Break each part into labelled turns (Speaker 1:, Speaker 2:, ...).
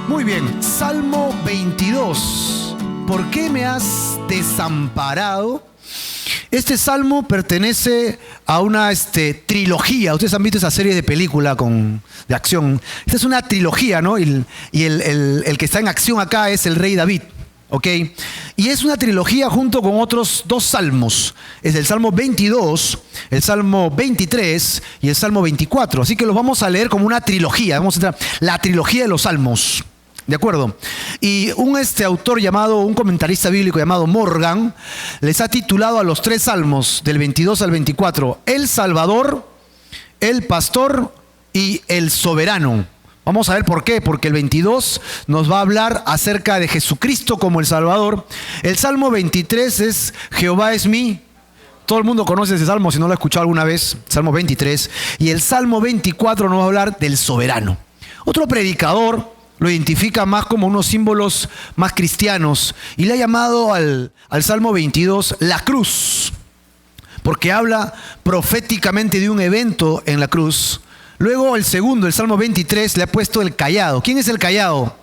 Speaker 1: Muy bien, Salmo 22. ¿Por qué me has desamparado? Este salmo pertenece a una trilogía. Ustedes han visto esa serie de película de acción. Esta es una trilogía, ¿no? Y el que está en acción acá es el rey David, ¿ok? Y es una trilogía junto con otros dos salmos. Es el Salmo 22, el Salmo 23 y el Salmo 24. Así que los vamos a leer como una trilogía. Vamos a entrar la trilogía de los salmos. ¿De acuerdo? Y un un comentarista bíblico llamado Morgan, les ha titulado a los tres salmos, del 22 al 24, El Salvador, El Pastor y El Soberano. Vamos a ver por qué, porque el 22 nos va a hablar acerca de Jesucristo como el Salvador. El Salmo 23 es Jehová es mi. Todo el mundo conoce ese salmo, si no lo ha escuchado alguna vez, Salmo 23. Y el Salmo 24 nos va a hablar del Soberano. Otro predicador lo identifica más como unos símbolos más cristianos y le ha llamado al Salmo 22 la cruz, porque habla proféticamente de un evento en la cruz. Luego el segundo, el Salmo 23, le ha puesto el cayado. ¿Quién es el cayado?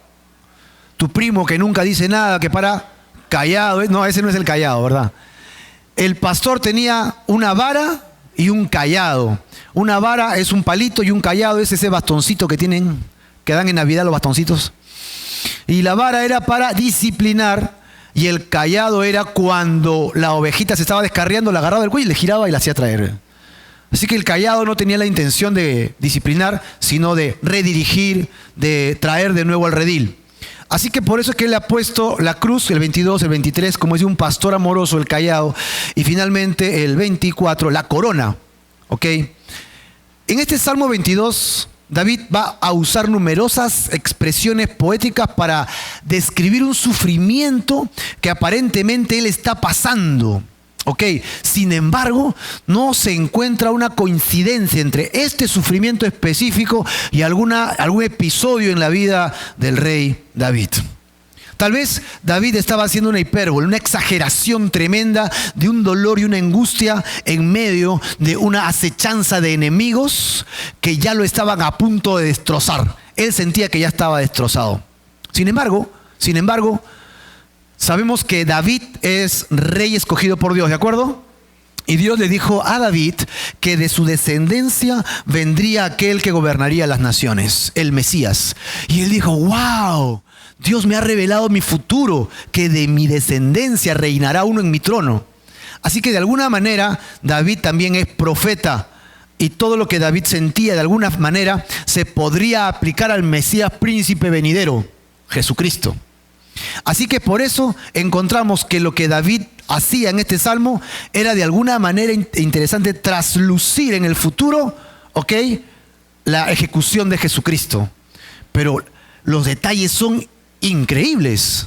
Speaker 1: Tu primo que nunca dice nada, que para callado. No, ese no es el cayado, ¿verdad? El pastor tenía una vara y un cayado. Una vara es un palito y un cayado es ese bastoncito que dan en Navidad los bastoncitos. Y la vara era para disciplinar y el cayado era cuando la ovejita se estaba descarriando, la agarraba del cuello y le giraba y la hacía traer. Así que el cayado no tenía la intención de disciplinar, sino de redirigir, de traer de nuevo al redil. Así que por eso es que él le ha puesto la cruz, el 22, el 23, como es de un pastor amoroso, el cayado, y finalmente el 24, la corona. ¿Ok? En este Salmo 22, David va a usar numerosas expresiones poéticas para describir un sufrimiento que aparentemente él está pasando. ¿Ok? Sin embargo, no se encuentra una coincidencia entre este sufrimiento específico y algún episodio en la vida del rey David. Tal vez David estaba haciendo una hipérbole, una exageración tremenda de un dolor y una angustia en medio de una acechanza de enemigos que ya lo estaban a punto de destrozar. Él sentía que ya estaba destrozado. Sin embargo, sabemos que David es rey escogido por Dios, ¿de acuerdo? Y Dios le dijo a David que de su descendencia vendría aquel que gobernaría las naciones, el Mesías. Y él dijo, wow, Dios me ha revelado mi futuro, que de mi descendencia reinará uno en mi trono. Así que de alguna manera David también es profeta. Y todo lo que David sentía de alguna manera se podría aplicar al Mesías príncipe venidero, Jesucristo. Así que por eso encontramos que lo que David hacía en este salmo era de alguna manera interesante traslucir en el futuro, ¿ok?, la ejecución de Jesucristo. Pero los detalles son increíbles.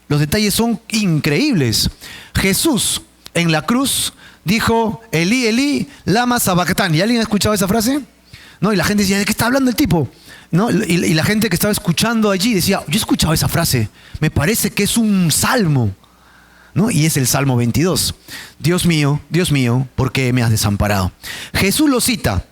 Speaker 1: Los detalles son increíbles. Jesús en la cruz dijo, Elí, Elí, lama sabactani. ¿Y alguien ha escuchado esa frase? No, y la gente decía, ¿de qué está hablando el tipo? ¿No? Y la gente que estaba escuchando allí decía, yo he escuchado esa frase, me parece que es un salmo, ¿no? Y es el Salmo 22. Dios mío, ¿por qué me has desamparado? Jesús lo cita.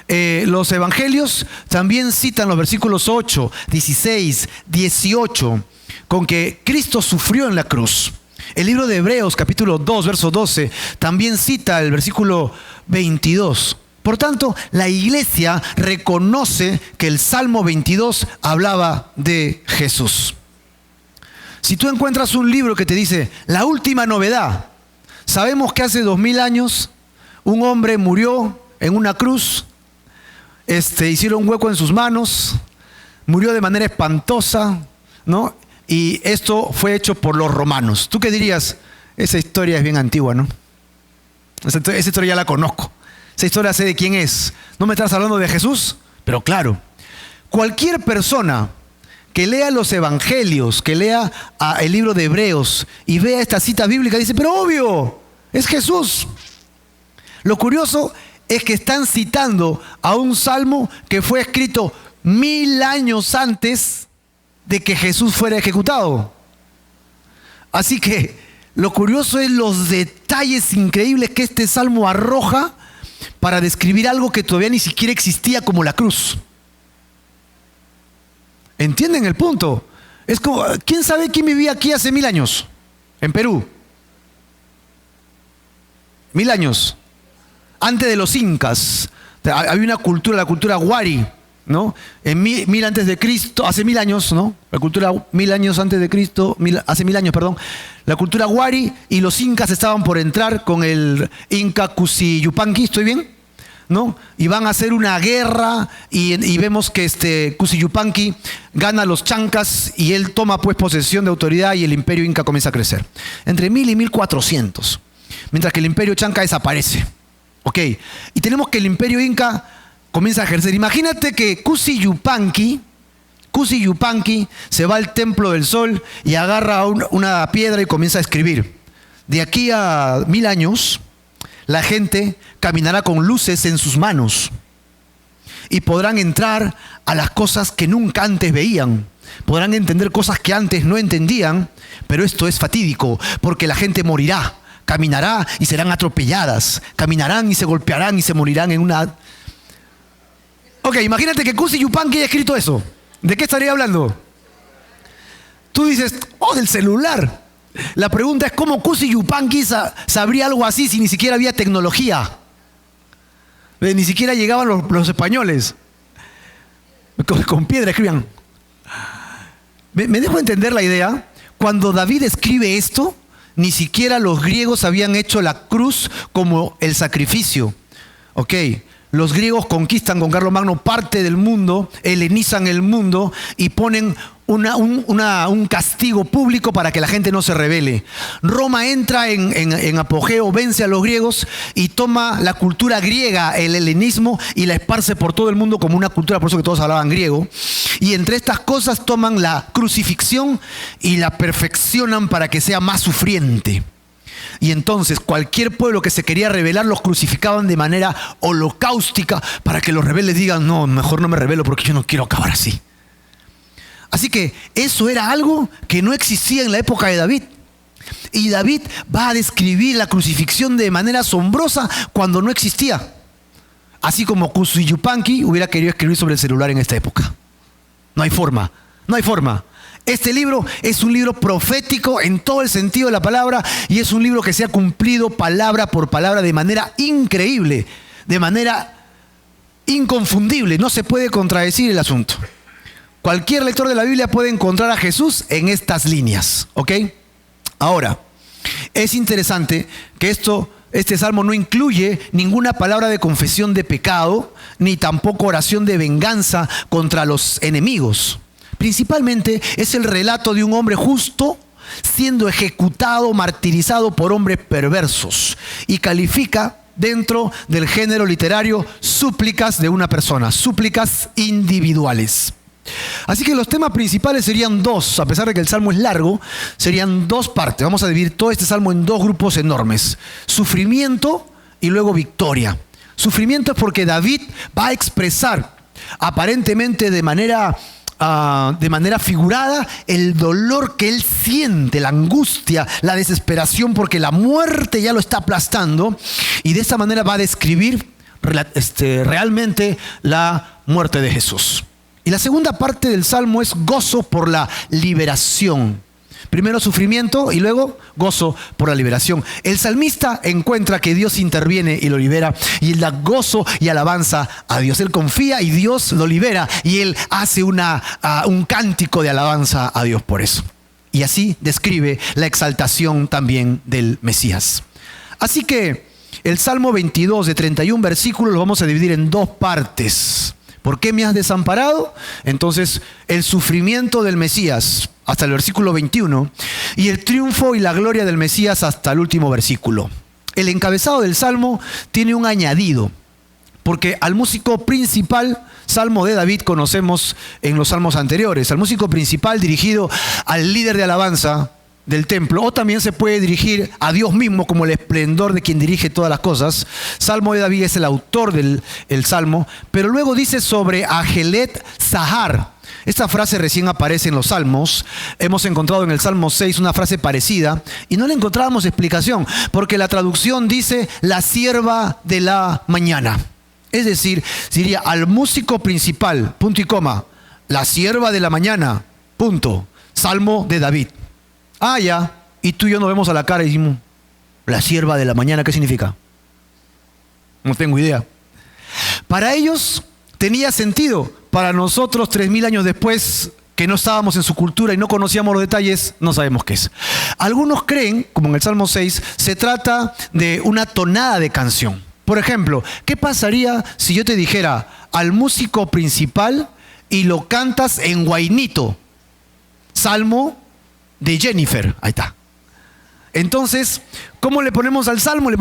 Speaker 1: Los evangelios también citan los versículos 8, 16, 18, con que Cristo sufrió en la cruz. El libro de Hebreos, capítulo 2, verso 12, también cita el versículo 22. Por tanto, la iglesia reconoce que el Salmo 22 hablaba de Jesús. Si tú encuentras un libro que te dice, la última novedad, sabemos que hace 2000 años un hombre murió en una cruz, hicieron un hueco en sus manos, murió de manera espantosa, ¿no? Y esto fue hecho por los romanos. ¿Tú qué dirías? Esa historia es bien antigua, ¿no? Esa historia ya la conozco. Esa historia sé de quién es. ¿No me estás hablando de Jesús? Pero claro, cualquier persona que lea los evangelios, que lea el libro de Hebreos y vea esta cita bíblica, dice, pero obvio, es Jesús. Lo curioso es que están citando a un salmo que fue escrito 1000 años antes de que Jesús fuera ejecutado. Así que lo curioso es los detalles increíbles que este salmo arroja para describir algo que todavía ni siquiera existía, como la cruz. ¿Entienden el punto? Es como, ¿quién sabe quién vivía aquí hace 1000 años? En Perú. 1000 años. Antes de los incas. Había una cultura, la cultura Wari, ¿no? En 1000 antes de Cristo, hace 1000 años, ¿no? La cultura 1000 años antes de Cristo, hace 1000 años, perdón. La cultura Wari, y los incas estaban por entrar con el Inca Cusi Yupanqui, ¿estoy bien? ¿No? Y van a hacer una guerra y vemos que Cusi Yupanqui gana a los chancas y él toma pues posesión de autoridad y el imperio inca comienza a crecer. Entre 1000 y 1400, mientras que el imperio chanca desaparece. Ok, y tenemos que el imperio inca comienza a ejercer. Imagínate que Cusi Yupanqui se va al templo del sol y agarra una piedra y comienza a escribir. De aquí a 1000 años, la gente caminará con luces en sus manos y podrán entrar a las cosas que nunca antes veían. Podrán entender cosas que antes no entendían, pero esto es fatídico porque la gente morirá. Caminará y serán atropelladas. Caminarán y se golpearán y se morirán en una... Ok, imagínate que Cusi Yupanqui haya escrito eso. ¿De qué estaría hablando? Tú dices, del celular. La pregunta es cómo Cusi Yupanqui sabría algo así si ni siquiera había tecnología. Ni siquiera llegaban los españoles. Con piedra escribían. ¿Me dejo entender la idea? Cuando David escribe esto, ni siquiera los griegos habían hecho la cruz como el sacrificio. Ok, los griegos conquistan con Carlomagno parte del mundo, helenizan el mundo y ponen un castigo público para que la gente no se rebele. Roma entra en apogeo, vence a los griegos y toma la cultura griega, el helenismo, y la esparce por todo el mundo como una cultura, por eso que todos hablaban griego. Y entre estas cosas toman la crucifixión y la perfeccionan para que sea más sufriente. Y entonces cualquier pueblo que se quería rebelar los crucificaban de manera holocaustica para que los rebeldes digan, no, mejor no me rebelo porque yo no quiero acabar así. Así que eso era algo que no existía en la época de David. Y David va a describir la crucifixión de manera asombrosa cuando no existía. Así como Cusi Yupanqui hubiera querido escribir sobre el celular en esta época. No hay forma, no hay forma. Este libro es un libro profético en todo el sentido de la palabra y es un libro que se ha cumplido palabra por palabra de manera increíble, de manera inconfundible. No se puede contradecir el asunto. Cualquier lector de la Biblia puede encontrar a Jesús en estas líneas, ¿ok? Ahora, es interesante que este salmo no incluye ninguna palabra de confesión de pecado, ni tampoco oración de venganza contra los enemigos. Principalmente es el relato de un hombre justo siendo ejecutado, martirizado por hombres perversos, y califica dentro del género literario súplicas de una persona, súplicas individuales. Así que los temas principales serían dos, a pesar de que el salmo es largo, serían dos partes. Vamos a dividir todo este salmo en dos grupos enormes: sufrimiento y luego victoria. Sufrimiento es porque David va a expresar aparentemente de manera figurada el dolor que él siente, la angustia, la desesperación porque la muerte ya lo está aplastando, y de esa manera va a describir realmente la muerte de Jesús. Y la segunda parte del salmo es gozo por la liberación. Primero sufrimiento y luego gozo por la liberación. El salmista encuentra que Dios interviene y lo libera, y él da gozo y alabanza a Dios. Él confía y Dios lo libera, y él hace un cántico de alabanza a Dios por eso. Y así describe la exaltación también del Mesías. Así que el Salmo 22 de 31 versículos lo vamos a dividir en dos partes. ¿Por qué me has desamparado? Entonces, el sufrimiento del Mesías hasta el versículo 21 y el triunfo y la gloria del Mesías hasta el último versículo. El encabezado del Salmo tiene un añadido, porque al músico principal, Salmo de David, conocemos en los salmos anteriores. Al músico principal dirigido al líder de alabanza del templo, o también se puede dirigir a Dios mismo como el esplendor de quien dirige todas las cosas. Salmo de David es el autor del salmo, pero luego dice sobre Ajelet Zahar. Esta frase recién aparece en los salmos. Hemos encontrado en el Salmo 6 una frase parecida y no le encontrábamos explicación, porque la traducción dice la sierva de la mañana. Es decir, diría al músico principal, punto y coma, la sierva de la mañana, punto. Salmo de David. Ah, ya. Y tú y yo nos vemos a la cara y decimos, la sierva de la mañana, ¿qué significa? No tengo idea. Para ellos tenía sentido. Para nosotros, 3000 años después, que no estábamos en su cultura y no conocíamos los detalles, no sabemos qué es. Algunos creen, como en el Salmo 6, se trata de una tonada de canción. Por ejemplo, ¿qué pasaría si yo te dijera al músico principal y lo cantas en guainito? Salmo de Jennifer. Ahí está. Entonces, ¿cómo le ponemos al salmo? Le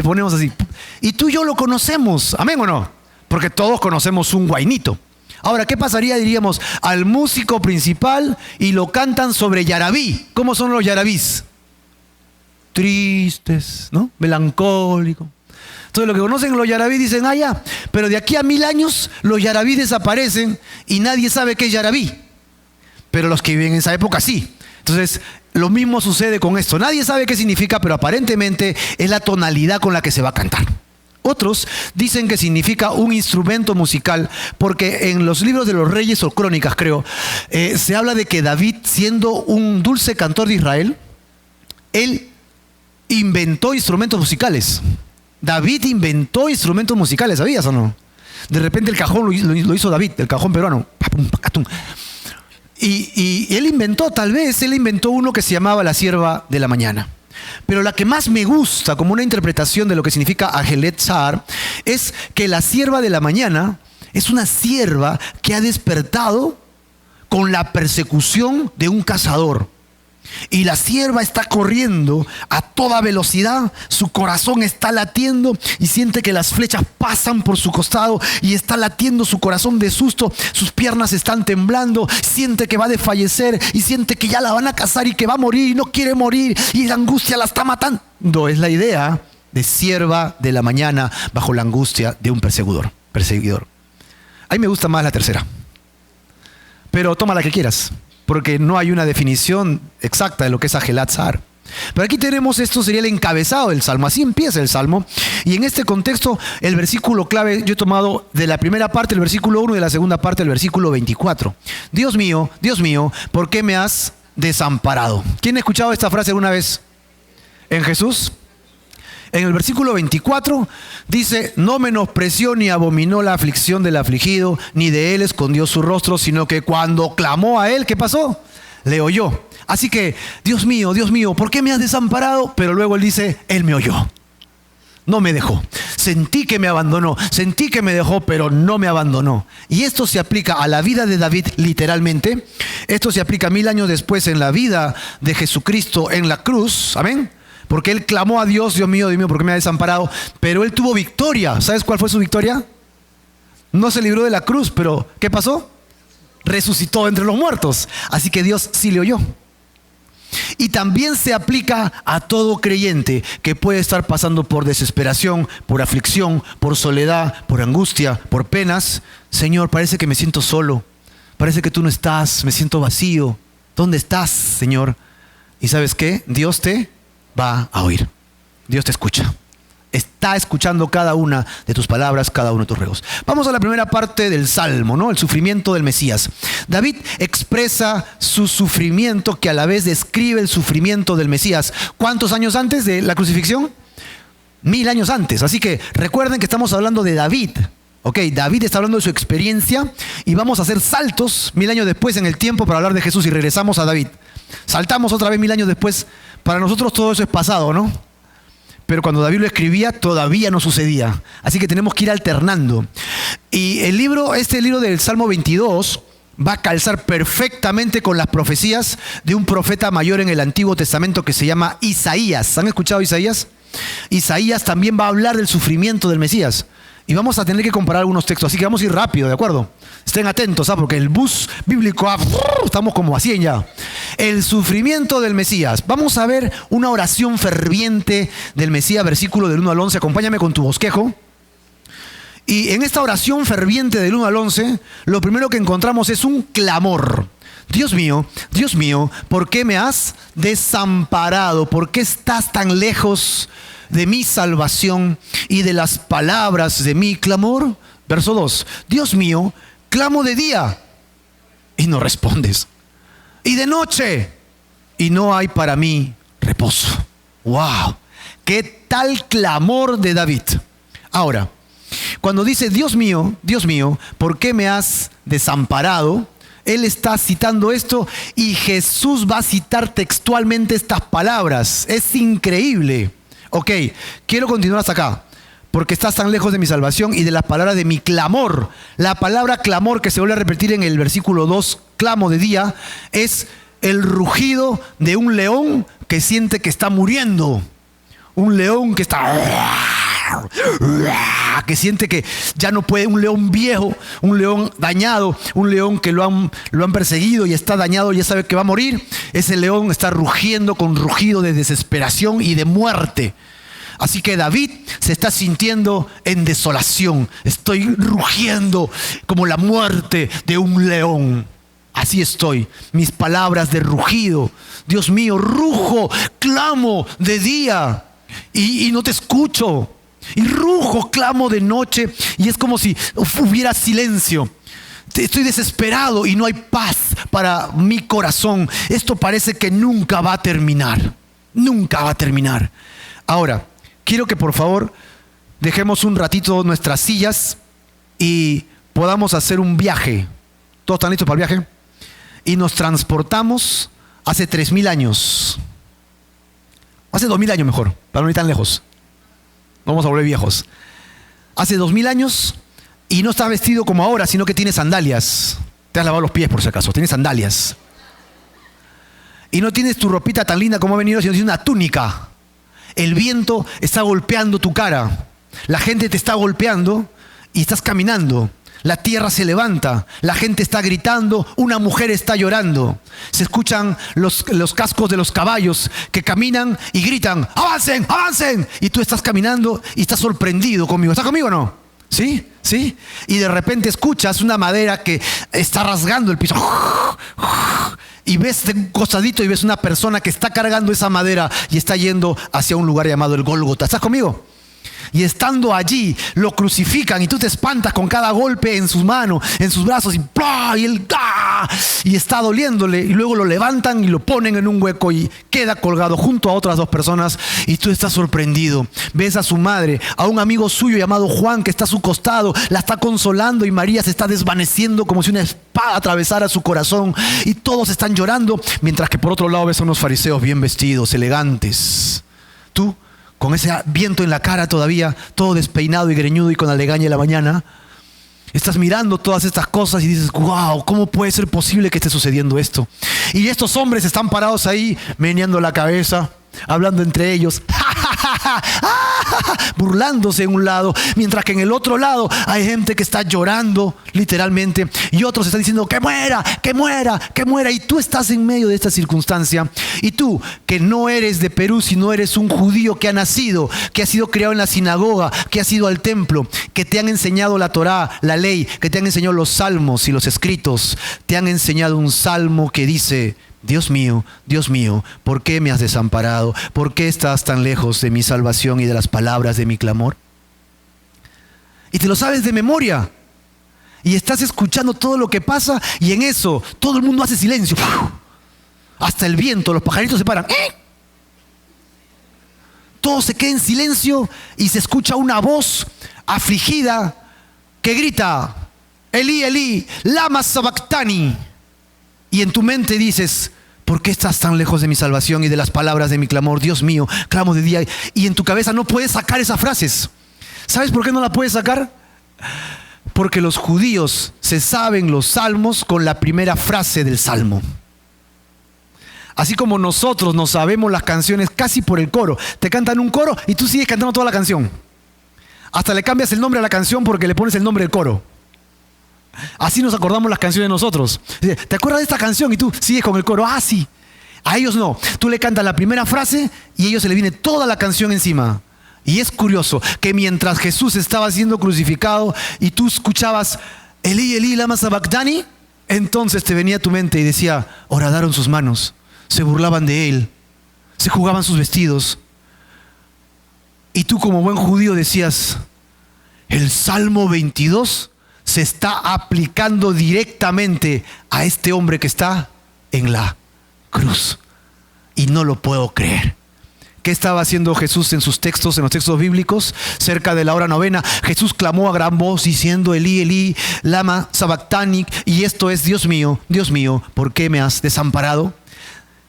Speaker 1: ponemos así. Y tú y yo lo conocemos. ¿Amén o no? Porque todos conocemos un guainito. Ahora, ¿qué pasaría, diríamos, al músico principal y lo cantan sobre yarabí? ¿Cómo son los yarabís? Tristes, ¿no? Melancólicos. Entonces, lo que conocen los yarabí dicen, ah, ya, pero de aquí a 1000 años los yarabí desaparecen y nadie sabe qué es yarabí. Pero los que viven en esa época sí. Entonces, lo mismo sucede con esto. Nadie sabe qué significa, pero aparentemente es la tonalidad con la que se va a cantar. Otros dicen que significa un instrumento musical, porque en los libros de los reyes o crónicas, creo, se habla de que David, siendo un dulce cantor de Israel, él inventó instrumentos musicales. David inventó instrumentos musicales, ¿sabías o no? De repente el cajón lo hizo David, el cajón peruano. Y él inventó uno que se llamaba la sierva de la mañana. Pero la que más me gusta como una interpretación de lo que significa Ajelet Zahar es que la sierva de la mañana es una sierva que ha despertado con la persecución de un cazador. Y la sierva está corriendo a toda velocidad, su corazón está latiendo y siente que las flechas pasan por su costado y está latiendo su corazón de susto, sus piernas están temblando, siente que va a desfallecer y siente que ya la van a cazar y que va a morir y no quiere morir y la angustia la está matando. Es la idea de sierva de la mañana bajo la angustia de un perseguidor. A mí me gusta más la tercera, pero toma la que quieras, porque no hay una definición exacta de lo que es Ajelat Zahar. Pero aquí tenemos, esto sería el encabezado del Salmo, así empieza el Salmo, y en este contexto el versículo clave, yo he tomado de la primera parte el versículo 1 y de la segunda parte el versículo 24. Dios mío, ¿por qué me has desamparado? ¿Quién ha escuchado esta frase alguna vez? ¿En Jesús? En el versículo 24 dice, no menospreció ni abominó la aflicción del afligido, ni de él escondió su rostro, sino que cuando clamó a él, ¿qué pasó? Le oyó. Así que, Dios mío, ¿por qué me has desamparado? Pero luego él dice, él me oyó. No me dejó. Sentí que me abandonó, sentí que me dejó, pero no me abandonó. Y esto se aplica a la vida de David literalmente. Esto se aplica 1000 años después en la vida de Jesucristo en la cruz. Amén. Porque él clamó a Dios, Dios mío, ¿por qué me ha desamparado? Pero él tuvo victoria. ¿Sabes cuál fue su victoria? No se libró de la cruz, pero ¿qué pasó? Resucitó entre los muertos. Así que Dios sí le oyó. Y también se aplica a todo creyente que puede estar pasando por desesperación, por aflicción, por soledad, por angustia, por penas. Señor, parece que me siento solo. Parece que tú no estás, me siento vacío. ¿Dónde estás, Señor? ¿Y sabes qué? Dios te va a oír. Dios te escucha. Está escuchando cada una de tus palabras, cada uno de tus ruegos. Vamos a la primera parte del Salmo, ¿no? El sufrimiento del Mesías. David expresa su sufrimiento, que a la vez describe el sufrimiento del Mesías. ¿Cuántos años antes de la crucifixión? 1000 años antes. Así que recuerden que estamos hablando de David. Ok, David está hablando de su experiencia y vamos a hacer saltos 1000 años después en el tiempo para hablar de Jesús y regresamos a David. Saltamos otra vez 1000 años después. Para nosotros todo eso es pasado, ¿no? Pero cuando David lo escribía todavía no sucedía. Así que tenemos que ir alternando. Y este libro del Salmo 22 va a calzar perfectamente con las profecías de un profeta mayor en el Antiguo Testamento que se llama Isaías. ¿Han escuchado Isaías? Isaías también va a hablar del sufrimiento del Mesías. Y vamos a tener que comparar algunos textos, así que vamos a ir rápido, ¿de acuerdo? Estén atentos, ¿sabes? Porque el bus bíblico, estamos como a 100 ya. El sufrimiento del Mesías. Vamos a ver una oración ferviente del Mesías, versículo del 1 al 11. Acompáñame con tu bosquejo. Y en esta oración ferviente del 1 al 11, lo primero que encontramos es un clamor. Dios mío, ¿por qué me has desamparado? ¿Por qué estás tan lejos de mi salvación y de las palabras de mi clamor? Verso 2. Dios mío, clamo de día y no respondes. y de noche, y no hay para mí reposo. ¡Wow! ¡Qué tal clamor de David! Ahora, cuando dice, Dios mío, ¿por qué me has desamparado? Él está citando esto y Jesús va a citar textualmente estas palabras. Es increíble. Ok, quiero continuar hasta acá, porque estás tan lejos de mi salvación y de las palabras de mi clamor. La palabra clamor, que se vuelve a repetir en el versículo 2, clamo de día, es el rugido de un león que siente que está muriendo. Un león que siente que ya no puede, un león viejo, un león dañado, un león que lo han perseguido y está dañado, ya sabe que va a morir. Ese león está rugiendo con rugido de desesperación y de muerte. Así que David se está sintiendo en desolación. Estoy rugiendo como la muerte de un león. Así estoy, mis palabras de rugido. Dios mío, rujo, clamo de día y no te escucho. Y rujo, clamo de noche y es como si hubiera silencio. Estoy desesperado y no hay paz para mi corazón. Esto parece que nunca va a terminar. Nunca va a terminar. Ahora, quiero que por favor dejemos un ratito nuestras sillas y podamos hacer un viaje. ¿Todos están listos para el viaje? Y nos transportamos hace 3000 años. Hace 2000 años mejor, para no ir tan lejos. Vamos a volver viejos. Hace 2000 años y no estás vestido como ahora, sino que tienes sandalias. Te has lavado los pies por si acaso, tienes sandalias. Y no tienes tu ropita tan linda como ha venido, sino tienes una túnica. El viento está golpeando tu cara. La gente te está golpeando y estás caminando. La tierra se levanta, la gente está gritando, una mujer está llorando. Se escuchan los cascos de los caballos que caminan y gritan, ¡avancen, avancen! Y tú estás caminando y estás sorprendido conmigo. ¿Estás conmigo o no? ¿Sí? ¿Sí? Y de repente escuchas una madera que está rasgando el piso. Y ves de un costadito y ves una persona que está cargando esa madera y está yendo hacia un lugar llamado el Gólgota. ¿Estás conmigo? Y estando allí, lo crucifican y tú te espantas con cada golpe en sus manos, en sus brazos y ¡plá! Y él ¡ah! Y está doliéndole y luego lo levantan y lo ponen en un hueco y queda colgado junto a otras dos personas y tú estás sorprendido. Ves a su madre, a un amigo suyo llamado Juan que está a su costado, la está consolando y María se está desvaneciendo como si una espada atravesara su corazón y todos están llorando, mientras que por otro lado ves a unos fariseos bien vestidos, elegantes. Tú, con ese viento en la cara todavía, todo despeinado y greñudo y con la legaña de la mañana, estás mirando todas estas cosas y dices, wow, ¿cómo puede ser posible que esté sucediendo esto? Y estos hombres están parados ahí, meneando la cabeza, hablando entre ellos, burlándose en un lado, mientras que en el otro lado hay gente que está llorando literalmente y otros están diciendo que muera, que muera, que muera, y tú estás en medio de esta circunstancia y tú que no eres de Perú, sino eres un judío que ha nacido, que ha sido criado en la sinagoga, que has ido al templo, que te han enseñado la Torá, la ley, que te han enseñado los salmos y los escritos, te han enseñado un salmo que dice: Dios mío, ¿por qué me has desamparado? ¿Por qué estás tan lejos de mi salvación y de las palabras de mi clamor? Y te lo sabes de memoria. Y estás escuchando todo lo que pasa y en eso todo el mundo hace silencio. Hasta el viento, los pajaritos se paran. Todo se queda en silencio y se escucha una voz afligida que grita: Elí, Elí, lama sabactani. Y en tu mente dices: ¿por qué estás tan lejos de mi salvación y de las palabras de mi clamor? Dios mío, clamo de día. Y en tu cabeza no puedes sacar esas frases. ¿Sabes por qué no la puedes sacar? Porque los judíos se saben los salmos con la primera frase del salmo. Así como nosotros nos sabemos las canciones casi por el coro. Te cantan un coro y tú sigues cantando toda la canción. Hasta le cambias el nombre a la canción porque le pones el nombre del coro. Así nos acordamos las canciones nosotros. ¿Te acuerdas de esta canción? Y tú sigues con el coro. Ah, sí. A ellos no. Tú le cantas la primera frase y a ellos se le viene toda la canción encima. Y es curioso que mientras Jesús estaba siendo crucificado y tú escuchabas Elí, Elí, lama sabactani, entonces te venía a tu mente y decía: horadaron sus manos, se burlaban de él, se jugaban sus vestidos. Y tú como buen judío decías: el Salmo 22 se está aplicando directamente a este hombre que está en la cruz. Y no lo puedo creer. ¿Qué estaba haciendo Jesús en sus textos, en los textos bíblicos? Cerca de la hora novena, Jesús clamó a gran voz diciendo: Elí, Elí, lama sabactani. Y esto es: Dios mío, ¿por qué me has desamparado?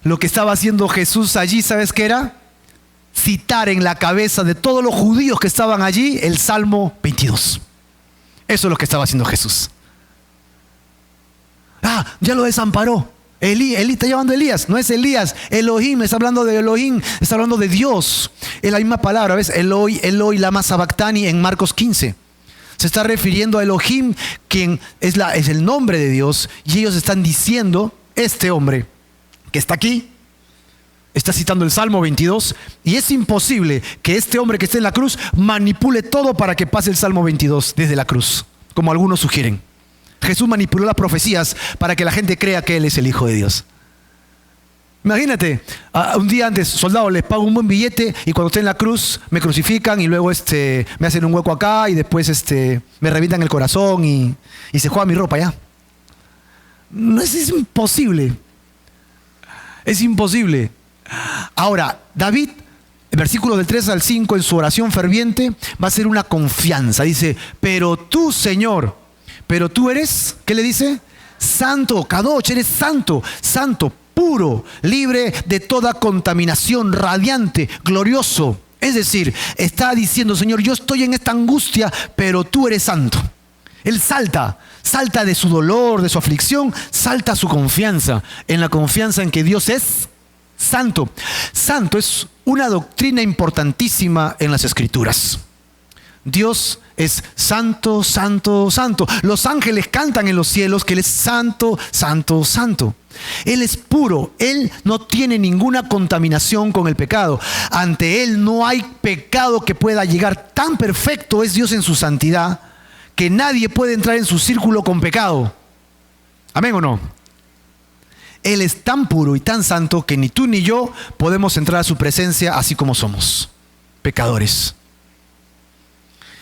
Speaker 1: Lo que estaba haciendo Jesús allí, ¿sabes qué era? Citar en la cabeza de todos los judíos que estaban allí el Salmo 22. Eso es lo que estaba haciendo Jesús. Ya lo desamparó. Elí está llamando a Elías, no es Elías. Elohim, está hablando de Elohim, está hablando de Dios. Es la misma palabra, ¿ves? Eloi, Eloi, lama sabactani en Marcos 15. Se está refiriendo a Elohim, quien es el nombre de Dios. Y ellos están diciendo: este hombre que está aquí está citando el Salmo 22. Y es imposible que este hombre que esté en la cruz manipule todo para que pase el Salmo 22 desde la cruz, como algunos sugieren. Jesús manipuló las profecías para que la gente crea que Él es el Hijo de Dios. Imagínate, un día antes, soldado, les pago un buen billete y cuando esté en la cruz me crucifican y luego me hacen un hueco acá y después me revientan el corazón y se juega mi ropa ya. No, es imposible. Es imposible. Ahora, David, el versículo del 3 al 5, en su oración ferviente, va a hacer una confianza. Dice: pero tú, Señor, pero tú eres, ¿qué le dice? Santo, Kadosh, eres santo, santo, puro, libre de toda contaminación, radiante, glorioso. Es decir, está diciendo: Señor, yo estoy en esta angustia, pero tú eres santo. Él salta de su dolor, de su aflicción, salta a su confianza, en la confianza en que Dios es santo. Santo es una doctrina importantísima en las Escrituras. Dios es santo, santo, santo. Los ángeles cantan en los cielos que Él es santo, santo, santo. Él es puro. Él no tiene ninguna contaminación con el pecado. Ante Él no hay pecado que pueda llegar. Tan perfecto es Dios en su santidad que nadie puede entrar en su círculo con pecado. ¿Amén o no? Él es tan puro y tan santo que ni tú ni yo podemos entrar a su presencia así como somos, pecadores.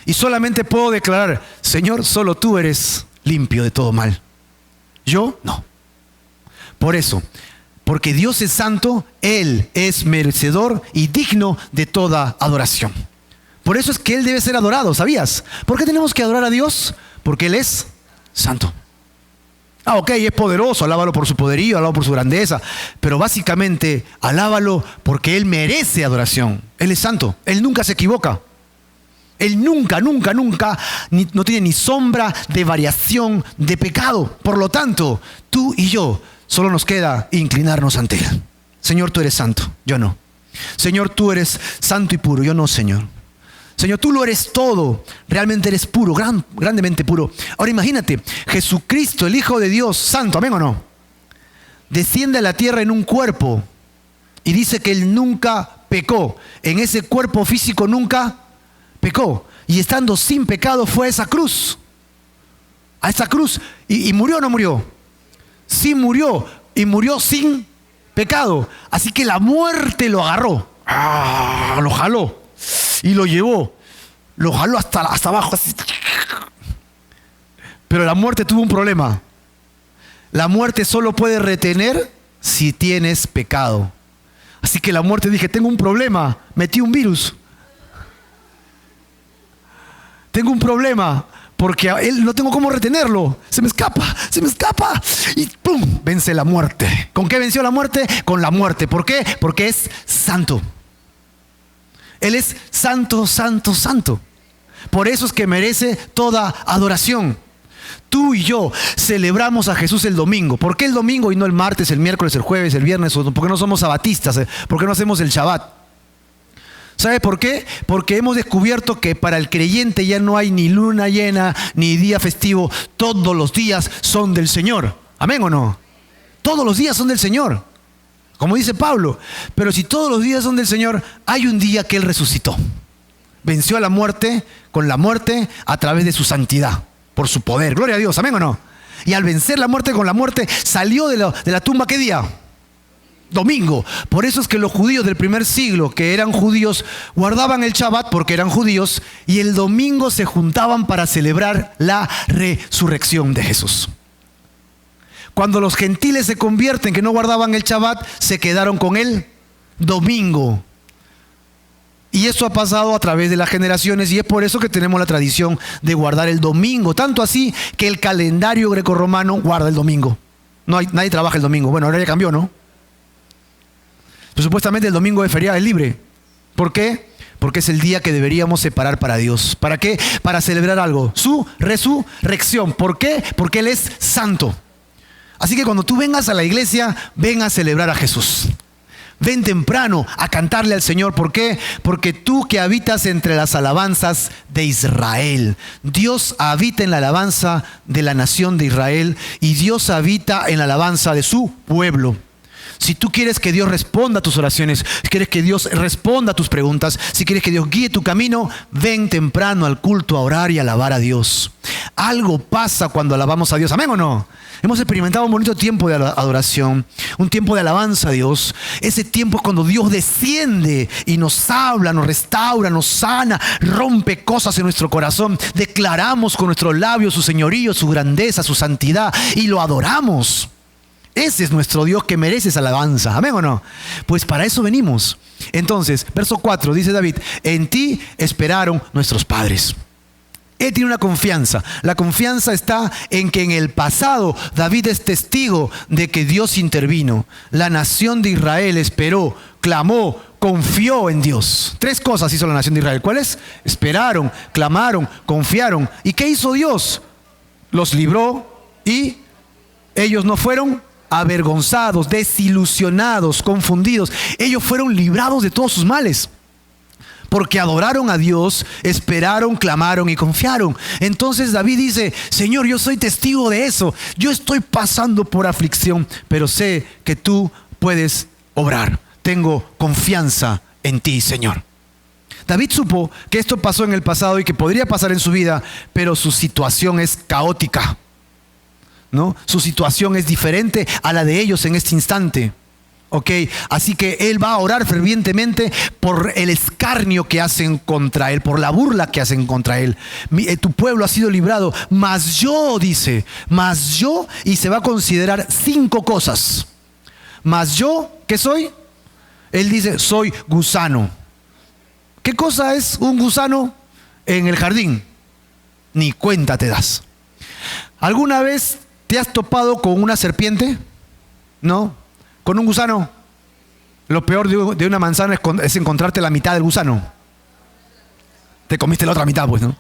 Speaker 1: Y solamente puedo declarar: Señor, solo tú eres limpio de todo mal. Yo no. Por eso, porque Dios es santo, Él es merecedor y digno de toda adoración. Por eso es que Él debe ser adorado, ¿sabías? ¿Por qué tenemos que adorar a Dios? Porque Él es santo. Ok, es poderoso, alábalo por su poderío, alábalo por su grandeza. Pero básicamente, alábalo porque Él merece adoración. Él es santo, Él nunca se equivoca. Él nunca no tiene ni sombra de variación de pecado. Por lo tanto, tú y yo solo nos queda inclinarnos ante Él. Señor, tú eres santo, yo no. Señor, tú eres santo y puro, yo no, Señor. Señor, tú lo eres todo, realmente eres puro, grandemente puro. Ahora imagínate, Jesucristo, el Hijo de Dios, santo, ¿amén o no? Desciende a la tierra en un cuerpo y dice que Él nunca pecó. En ese cuerpo físico nunca pecó, y estando sin pecado fue a esa cruz. ¿Y murió o no murió? Sí murió, y murió sin pecado. Así que la muerte lo agarró, lo jaló y lo llevó, lo jaló hasta abajo así. Pero la muerte tuvo un problema. La muerte solo puede retener si tienes pecado. Así que la muerte dije: tengo un problema, metí un virus. Tengo un problema, porque a Él no tengo cómo retenerlo. Se me escapa, y ¡pum! Vence la muerte. ¿Con qué venció la muerte? Con la muerte. ¿Por qué? Porque es santo. Él es santo, santo, santo. Por eso es que merece toda adoración. Tú y yo celebramos a Jesús el domingo. ¿Por qué el domingo y no el martes, el miércoles, el jueves, el viernes? ¿Por qué no somos sabatistas? ¿Por qué no hacemos el Shabbat? ¿Sabe por qué? Porque hemos descubierto que para el creyente ya no hay ni luna llena, ni día festivo. Todos los días son del Señor. ¿Amén o no? Todos los días son del Señor. Como dice Pablo. Pero si todos los días son del Señor, hay un día que Él resucitó. Venció a la muerte, con la muerte, a través de su santidad, por su poder. Gloria a Dios. ¿Amén o no? Y al vencer la muerte con la muerte, salió de la tumba, ¿qué día? Domingo. Por eso es que los judíos del primer siglo, que eran judíos, guardaban el Shabbat porque eran judíos, y el domingo se juntaban para celebrar la resurrección de Jesús. Cuando los gentiles se convierten, que no guardaban el Shabbat, se quedaron con el domingo. Y eso ha pasado a través de las generaciones y es por eso que tenemos la tradición de guardar el domingo. Tanto así que el calendario grecorromano guarda el domingo. Nadie trabaja el domingo. Bueno, ahora ya cambió, ¿no? Pero supuestamente el domingo de feriado es libre. ¿Por qué? Porque es el día que deberíamos separar para Dios. ¿Para qué? Para celebrar algo. Su resurrección. ¿Por qué? Porque Él es santo. Así que cuando tú vengas a la iglesia, ven a celebrar a Jesús. Ven temprano a cantarle al Señor. ¿Por qué? Porque tú que habitas entre las alabanzas de Israel. Dios habita en la alabanza de la nación de Israel y Dios habita en la alabanza de su pueblo. Si tú quieres que Dios responda a tus oraciones, si quieres que Dios responda a tus preguntas, si quieres que Dios guíe tu camino, ven temprano al culto a orar y alabar a Dios. Algo pasa cuando alabamos a Dios. ¿Amén o no? Hemos experimentado un bonito tiempo de adoración, un tiempo de alabanza a Dios. Ese tiempo es cuando Dios desciende y nos habla, nos restaura, nos sana, rompe cosas en nuestro corazón. Declaramos con nuestros labios su señorío, su grandeza, su santidad y lo adoramos. Ese es nuestro Dios que merece esa alabanza. ¿Amén o no? Pues para eso venimos. Entonces, verso 4, dice David, en ti esperaron nuestros padres. Él tiene una confianza. La confianza está en que en el pasado David es testigo de que Dios intervino. La nación de Israel esperó, clamó, confió en Dios. 3 cosas hizo la nación de Israel. ¿Cuáles? Esperaron, clamaron, confiaron. ¿Y qué hizo Dios? Los libró y ellos no fueron avergonzados, desilusionados, confundidos. Ellos fueron librados de todos sus males. Porque adoraron a Dios, esperaron, clamaron y confiaron. Entonces David dice, Señor, yo soy testigo de eso. Yo estoy pasando por aflicción, pero sé que tú puedes obrar. Tengo confianza en ti, Señor. David supo que esto pasó en el pasado y que podría pasar en su vida, pero su situación es caótica, ¿no? Su situación es diferente a la de ellos en este instante. Ok, así que él va a orar fervientemente por el escarnio que hacen contra él, por la burla que hacen contra él. Tu pueblo ha sido librado, mas yo, dice, mas yo, y se va a considerar 5 cosas. Mas yo, ¿qué soy? Él dice, soy gusano. ¿Qué cosa es un gusano en el jardín? Ni cuenta te das. ¿Alguna vez te has topado con una serpiente? ¿No? ¿Con un gusano? Lo peor de una manzana es encontrarte la mitad del gusano. Te comiste la otra mitad, pues, ¿no?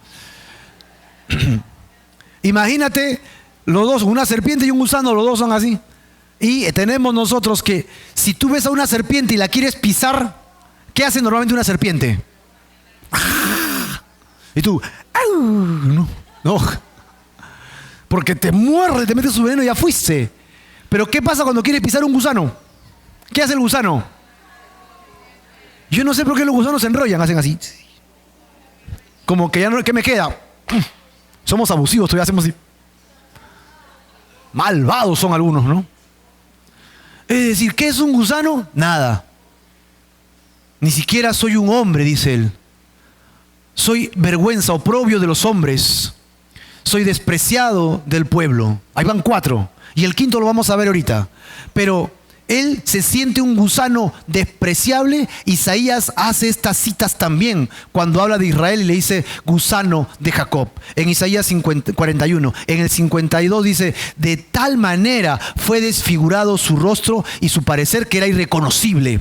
Speaker 1: Imagínate los dos, una serpiente y un gusano, los dos son así. Y tenemos nosotros que si tú ves a una serpiente y la quieres pisar, ¿qué hace normalmente una serpiente? Y tú, no, porque te muerde, te mete su veneno y ya fuiste. Pero ¿qué pasa cuando quieres pisar un gusano? ¿Qué hace el gusano? Yo no sé por qué los gusanos se enrollan, hacen así. Como que ya no, ¿qué me queda? Somos abusivos, todavía hacemos así. Malvados son algunos, ¿no? Es decir, ¿qué es un gusano? Nada. Ni siquiera soy un hombre, dice él. Soy vergüenza, oprobio de los hombres. Soy despreciado del pueblo. Ahí van 4. Y el 5.º lo vamos a ver ahorita. Pero él se siente un gusano despreciable. Isaías hace estas citas también cuando habla de Israel y le dice gusano de Jacob. En Isaías 41. En el 52 dice, de tal manera fue desfigurado su rostro y su parecer que era irreconocible.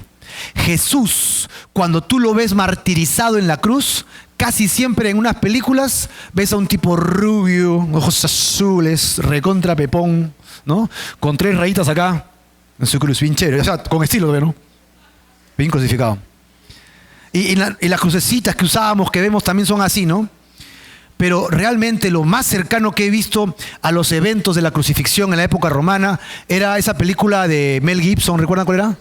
Speaker 1: Jesús, cuando tú lo ves martirizado en la cruz, casi siempre en unas películas ves a un tipo rubio, ojos azules, recontra pepón, ¿no? Con 3 rayitas acá en su cruz, bien chévere, o sea, con estilo, ¿no? Bien crucificado. Y las crucecitas que usábamos, que vemos, también son así, ¿no? Pero realmente lo más cercano que he visto a los eventos de la crucifixión en la época romana era esa película de Mel Gibson, ¿recuerdan cuál era?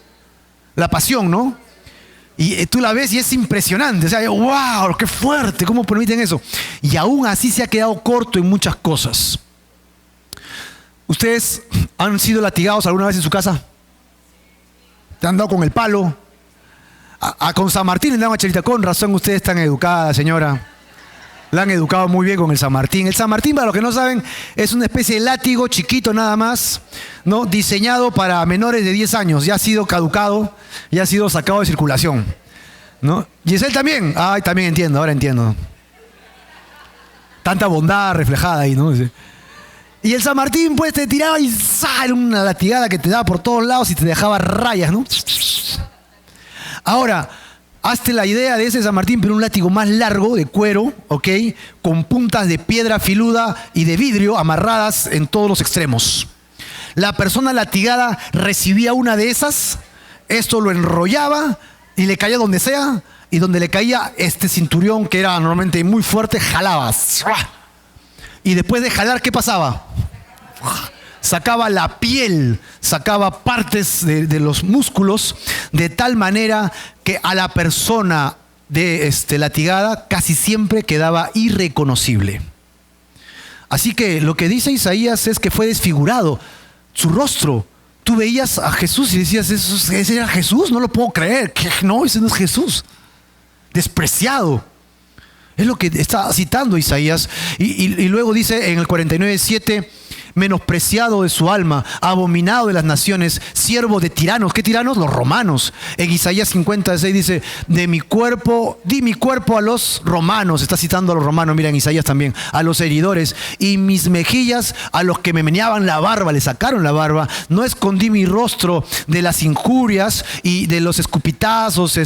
Speaker 1: La Pasión, ¿no? Y tú la ves y es impresionante, o sea, wow, qué fuerte, ¿cómo permiten eso? Y aún así se ha quedado corto en muchas cosas. ¿Ustedes han sido latigados alguna vez en su casa? ¿Te han dado con el palo? Con San Martín le dan una chelita. Con razón ustedes están educadas, señora. La han educado muy bien con el San Martín. El San Martín, para los que no saben, es una especie de látigo chiquito nada más, ¿no? Diseñado para menores de 10 años. Ya ha sido caducado, ya ha sido sacado de circulación, ¿no? Giselle también. Ay, también entiendo, ahora entiendo. Tanta bondad reflejada ahí, ¿no? Y el San Martín, pues, te tiraba y ¡zah! Era una latigada que te daba por todos lados y te dejaba rayas, ¿no? Ahora, hazte la idea de ese San Martín, pero un látigo más largo, de cuero, ¿ok? Con puntas de piedra filuda y de vidrio amarradas en todos los extremos. La persona latigada recibía una de esas, esto lo enrollaba y le caía donde sea, y donde le caía este cinturón, que era normalmente muy fuerte, jalaba. Y después de jalar, ¿qué pasaba? Sacaba la piel, sacaba partes de los músculos, de tal manera que a la persona latigada casi siempre quedaba irreconocible. Así que lo que dice Isaías es que fue desfigurado su rostro. Tú veías a Jesús y decías, ¿ese era Jesús? No lo puedo creer. No, ese no es Jesús. Despreciado. Es lo que está citando Isaías. Y luego dice en el 49:7, menospreciado de su alma, abominado de las naciones, siervo de tiranos. ¿Qué tiranos? Los romanos. En Isaías 56 dice, di mi cuerpo a los romanos. Está citando a los romanos, mira en Isaías también, a los heridores. Y mis mejillas a los que me meneaban la barba, le sacaron la barba. No escondí mi rostro de las injurias y de los escupitazos,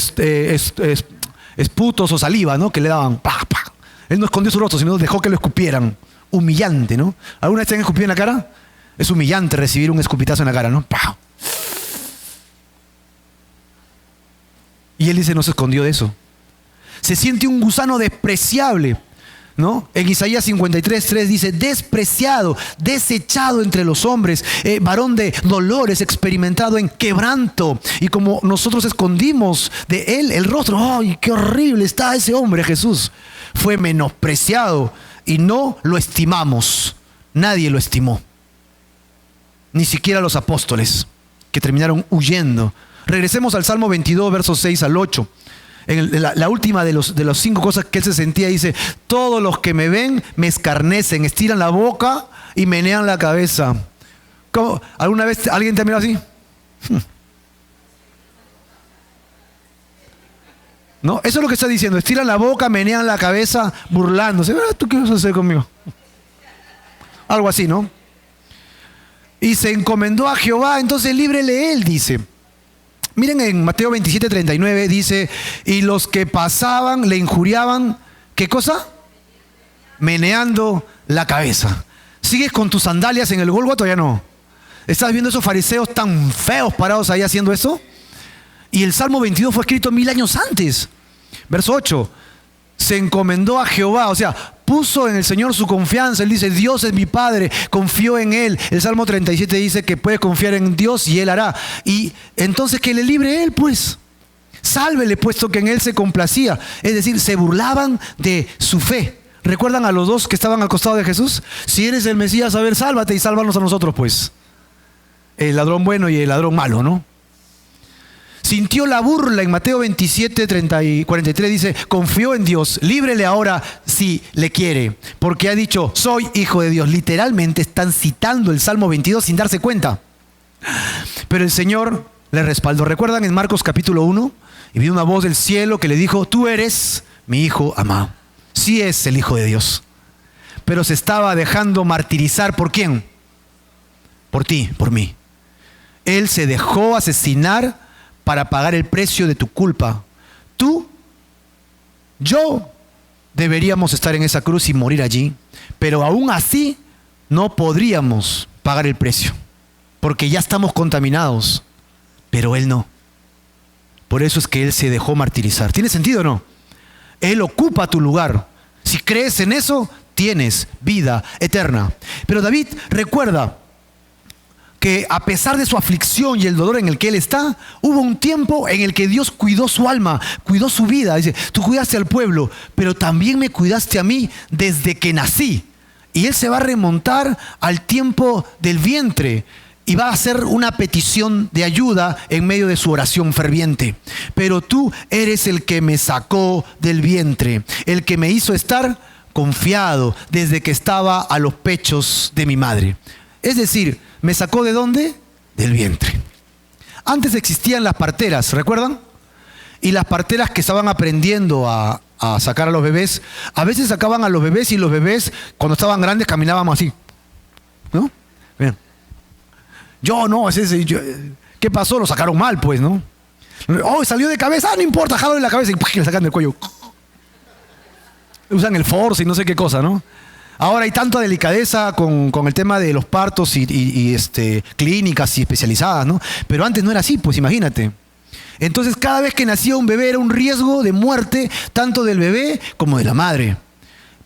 Speaker 1: esputos o saliva, ¿no? Que le daban. ¡Pah, pah! Él no escondió su rostro, sino dejó que lo escupieran. Humillante, ¿no? ¿Alguna vez te han escupido en la cara? Es humillante recibir un escupitazo en la cara, ¿no? ¡Pah! Y él dice, no se escondió de eso. Se siente un gusano despreciable, ¿no? En Isaías 53:3 dice, despreciado, desechado entre los hombres, varón de dolores, experimentado en quebranto. Y como nosotros escondimos de él el rostro, ¡ay, qué horrible está ese hombre, Jesús! Fue menospreciado y no lo estimamos. Nadie lo estimó. Ni siquiera los apóstoles, que terminaron huyendo. Regresemos al Salmo 22, versos 6 al 8. La última de las 5 cosas que él se sentía, dice, todos los que me ven me escarnecen, estiran la boca y menean la cabeza. ¿Cómo? ¿Alguna vez alguien te ha mirado así? ¿No? Eso es lo que está diciendo. Estiran la boca, menean la cabeza, burlándose. ¿Tú qué vas a hacer conmigo? Algo así, ¿no? Y se encomendó a Jehová, entonces líbrele él, dice. Miren en Mateo 27:39 dice, y los que pasaban le injuriaban, ¿qué cosa? Meneando la cabeza. ¿Sigues con tus sandalias en el Gólgota o ya no? ¿Estás viendo esos fariseos tan feos parados ahí haciendo eso? Y el Salmo 22 fue escrito 1000 años antes. Verso 8. Se encomendó a Jehová, o sea, puso en el Señor su confianza. Él dice, Dios es mi Padre, confío en Él. El Salmo 37 dice que puede confiar en Dios y Él hará. Y entonces que le libre Él, pues. Sálvele, puesto que en Él se complacía. Es decir, se burlaban de su fe. ¿Recuerdan a los dos que estaban al costado de Jesús? Si eres el Mesías, a ver, sálvate y sálvanos a nosotros, pues. El ladrón bueno y el ladrón malo, ¿no? Sintió la burla en Mateo 27, 30 y 43, dice, confió en Dios, líbrele ahora si le quiere, porque ha dicho, soy hijo de Dios. Literalmente están citando el Salmo 22 sin darse cuenta. Pero el Señor le respaldó. ¿Recuerdan en Marcos capítulo 1? Y vino una voz del cielo que le dijo, tú eres mi hijo amado. Sí es el Hijo de Dios. Pero se estaba dejando martirizar, ¿por quién? Por ti, por mí. Él se dejó asesinar para pagar el precio de tu culpa. Tú, yo, deberíamos estar en esa cruz y morir allí, pero aún así no podríamos pagar el precio, porque ya estamos contaminados, pero Él no. Por eso es que Él se dejó martirizar. ¿Tiene sentido o no? Él ocupa tu lugar. Si crees en eso, tienes vida eterna. Pero David recuerda que a pesar de su aflicción y el dolor en el que él está, hubo un tiempo en el que Dios cuidó su alma, cuidó su vida. Dice, tú cuidaste al pueblo, pero también me cuidaste a mí desde que nací. Y él se va a remontar al tiempo del vientre y va a hacer una petición de ayuda en medio de su oración ferviente. Pero tú eres el que me sacó del vientre, el que me hizo estar confiado desde que estaba a los pechos de mi madre. Es decir, ¿me sacó de dónde? Del vientre. Antes existían las parteras, ¿recuerdan? Y las parteras que estaban aprendiendo a sacar a los bebés, a veces sacaban a los bebés y los bebés, cuando estaban grandes, caminaban así, ¿no? Bien. ¿Qué pasó? Lo sacaron mal, pues, ¿no? Oh, salió de cabeza, no importa, jalo de la cabeza y le sacan del cuello. Usan el force y no sé qué cosa, ¿no? Ahora hay tanta delicadeza con el tema de los partos y clínicas y especializadas, ¿no? Pero antes no era así, pues imagínate. Entonces cada vez que nacía un bebé era un riesgo de muerte, tanto del bebé como de la madre.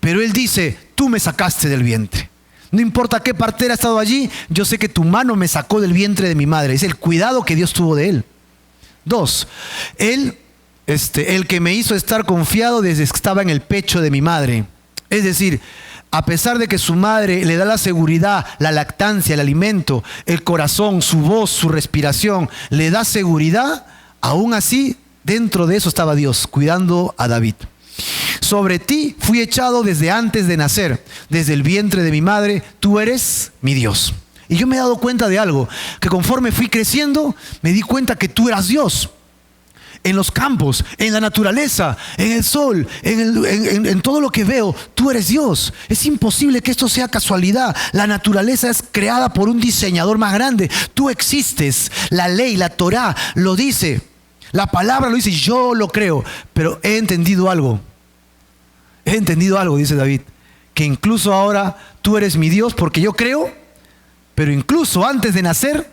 Speaker 1: Pero él dice, tú me sacaste del vientre. No importa qué partera ha estado allí, yo sé que tu mano me sacó del vientre de mi madre. Es el cuidado que Dios tuvo de él. 2, el que me hizo estar confiado desde que estaba en el pecho de mi madre. Es decir, a pesar de que su madre le da la seguridad, la lactancia, el alimento, el corazón, su voz, su respiración, le da seguridad, aún así, dentro de eso estaba Dios, cuidando a David. Sobre ti fui echado desde antes de nacer, desde el vientre de mi madre, tú eres mi Dios. Y yo me he dado cuenta de algo, que conforme fui creciendo, me di cuenta que tú eras Dios. En los campos, en la naturaleza, en el sol, en todo lo que veo, tú eres Dios. Es imposible que esto sea casualidad. La naturaleza es creada por un diseñador más grande. Tú existes. La ley, la Torá lo dice. La palabra lo dice, yo lo creo. Pero he entendido algo. Dice David, que incluso ahora tú eres mi Dios porque yo creo, pero incluso antes de nacer,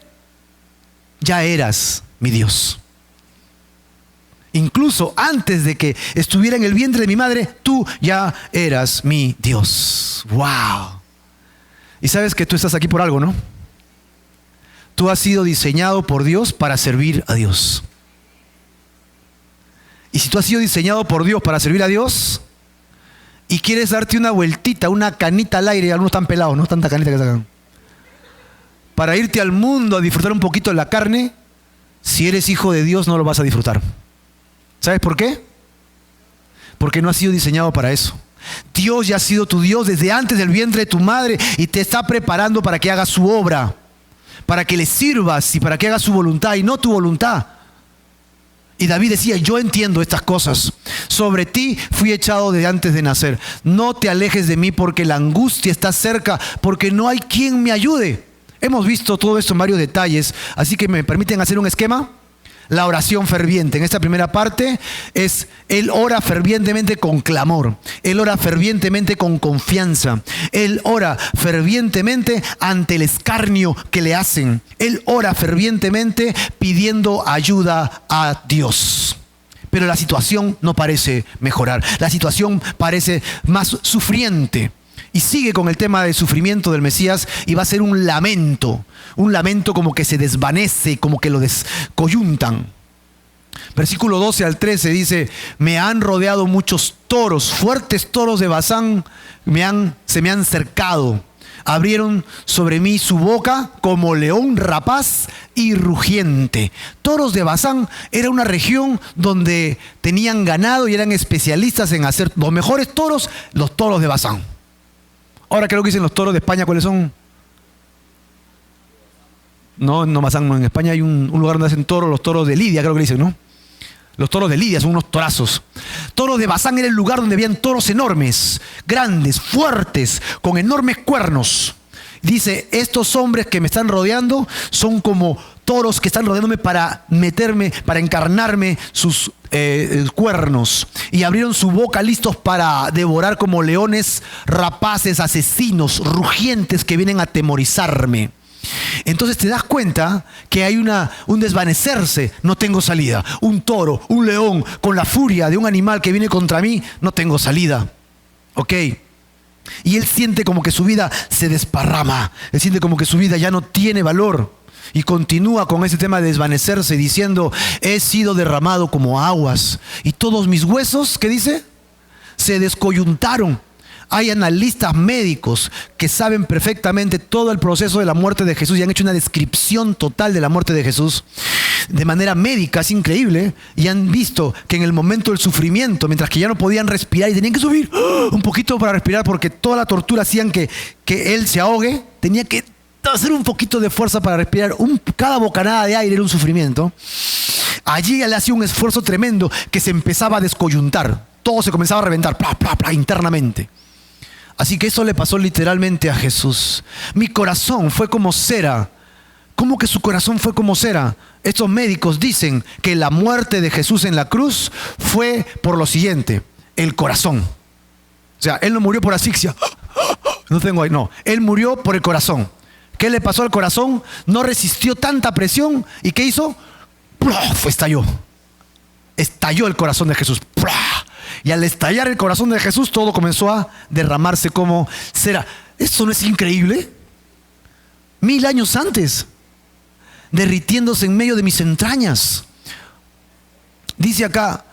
Speaker 1: ya eras mi Dios. Incluso antes de que estuviera en el vientre de mi madre, tú ya eras mi Dios. ¡Wow! Y sabes que tú estás aquí por algo, ¿no? Tú has sido diseñado por Dios para servir a Dios. Y si tú has sido diseñado por Dios para servir a Dios y quieres darte una vueltita, una canita al aire, algunos están pelados, ¿no? Tanta canita que sacan. Para irte al mundo a disfrutar un poquito de la carne, si eres hijo de Dios no lo vas a disfrutar. ¿Sabes por qué? Porque no has sido diseñado para eso. Dios ya ha sido tu Dios desde antes del vientre de tu madre y te está preparando para que hagas su obra, para que le sirvas y para que hagas su voluntad y no tu voluntad. Y David decía, yo entiendo estas cosas. Sobre ti fui echado desde antes de nacer. No te alejes de mí porque la angustia está cerca, porque no hay quien me ayude. Hemos visto todo esto en varios detalles, así que me permiten hacer un esquema. La oración ferviente. En esta primera parte es, él ora fervientemente con clamor. Él ora fervientemente con confianza. Él ora fervientemente ante el escarnio que le hacen. Él ora fervientemente pidiendo ayuda a Dios. Pero la situación no parece mejorar. La situación parece más sufriente. Y sigue con el tema del sufrimiento del Mesías y va a ser un lamento como que se desvanece, como que lo descoyuntan. Versículo 12 al 13 dice, me han rodeado muchos toros, fuertes toros de Basán se me han cercado. Abrieron sobre mí su boca como león rapaz y rugiente. Toros de Basán era una región donde tenían ganado y eran especialistas en hacer los mejores toros, los toros de Basán. Ahora creo que dicen los toros de España, ¿cuáles son? No, Bazán, no. En España hay un lugar donde hacen toros, los toros de Lidia, creo que dicen, ¿no? Los toros de Lidia son unos torazos. Toros de Bazán era el lugar donde habían toros enormes, grandes, fuertes, con enormes cuernos. Dice, estos hombres que me están rodeando son como toros que están rodeándome para meterme, para encarnarme sus cuernos. Y abrieron su boca listos para devorar como leones rapaces, asesinos, rugientes que vienen a atemorizarme. Entonces te das cuenta que hay un desvanecerse, no tengo salida. Un toro, un león, con la furia de un animal que viene contra mí, no tengo salida. ¿Ok? Y él siente como que su vida se desparrama. Él siente como que su vida ya no tiene valor. Y continúa con ese tema de desvanecerse diciendo, he sido derramado como aguas. Y todos mis huesos, ¿qué dice? Se descoyuntaron. Hay analistas médicos que saben perfectamente todo el proceso de la muerte de Jesús y han hecho una descripción total de la muerte de Jesús. de manera médica, es increíble, y han visto que en el momento del sufrimiento, mientras que ya no podían respirar y tenían que subir un poquito para respirar porque toda la tortura hacían que él se ahogue, tenía que hacer un poquito de fuerza para respirar. Cada bocanada de aire era un sufrimiento. Allí él hacía un esfuerzo tremendo que se empezaba a descoyuntar. Todo se comenzaba a reventar, internamente. Así que eso le pasó literalmente a Jesús. Mi corazón fue como cera. ¿Cómo que su corazón fue como cera? Estos médicos dicen que la muerte de Jesús en la cruz fue por lo siguiente: el corazón. O sea, él no murió por asfixia. No, él murió por el corazón. ¿Qué le pasó al corazón? No resistió tanta presión. ¿Y qué hizo? Estalló. Estalló el corazón de Jesús. Y al estallar el corazón de Jesús, todo comenzó a derramarse como cera. ¿Esto no es increíble? 1000 años antes, derritiéndose en medio de mis entrañas. Dice acá,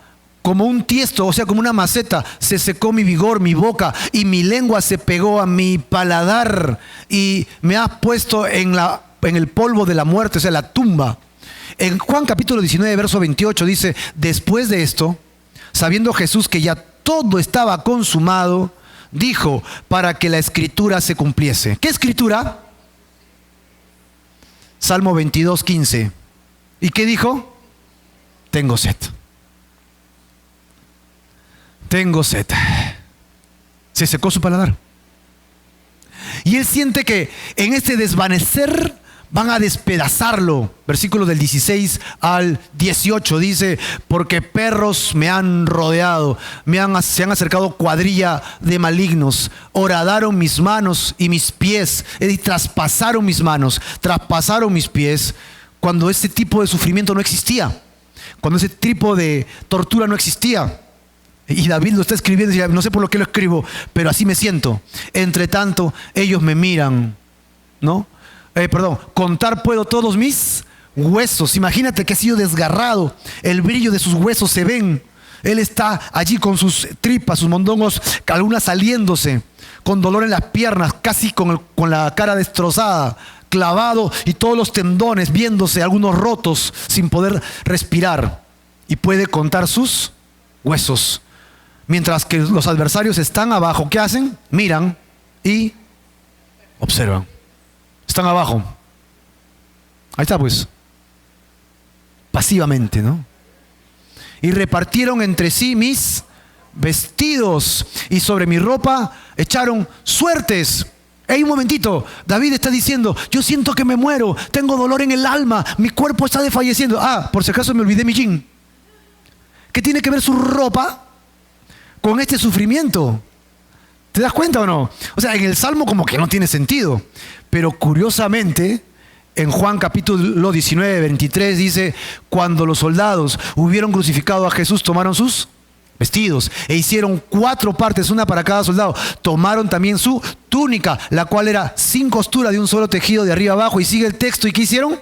Speaker 1: como un tiesto, o sea, como una maceta, se secó mi vigor, mi boca, y mi lengua se pegó a mi paladar, y me has puesto en el polvo de la muerte, o sea, la tumba. En Juan capítulo 19, verso 28 dice: después de esto, sabiendo Jesús que ya todo estaba consumado, dijo, para que la escritura se cumpliese. ¿Qué escritura? Salmo 22, 15. ¿Y qué dijo? Tengo sed. Tengo sed. Se secó su paladar. Y él siente que en este desvanecer van a despedazarlo. Versículo del 16 al 18 dice: porque perros me han rodeado, se han acercado cuadrilla de malignos, horadaron mis manos y mis pies, traspasaron mis manos, traspasaron mis pies, cuando ese tipo de sufrimiento no existía, cuando ese tipo de tortura no existía. Y David lo está escribiendo y dice: no sé por lo que lo escribo, pero así me siento. Entre tanto, ellos me miran, ¿no? Contar puedo todos mis huesos. Imagínate que ha sido desgarrado, el brillo de sus huesos se ven. Él está allí con sus tripas, sus mondongos, algunas saliéndose, con dolor en las piernas, casi con la cara destrozada, clavado, y todos los tendones viéndose, algunos rotos, sin poder respirar. Y puede contar sus huesos. Mientras que los adversarios están abajo, ¿qué hacen? Miran y observan. Están abajo. Ahí está, pues. Pasivamente, ¿no? Y repartieron entre sí mis vestidos, y sobre mi ropa echaron suertes. ¡Ey, un momentito! David está diciendo: yo siento que me muero, tengo dolor en el alma, mi cuerpo está desfalleciendo. Por si acaso me olvidé mi jean. ¿Qué tiene que ver su ropa con este sufrimiento? ¿Te das cuenta o no? O sea, en el Salmo como que no tiene sentido. Pero curiosamente, en Juan capítulo 19, 23 dice: cuando los soldados hubieron crucificado a Jesús, tomaron sus vestidos e hicieron 4 partes, una para cada soldado. Tomaron también su túnica, la cual era sin costura, de un solo tejido de arriba abajo. Y sigue el texto. ¿Y qué hicieron?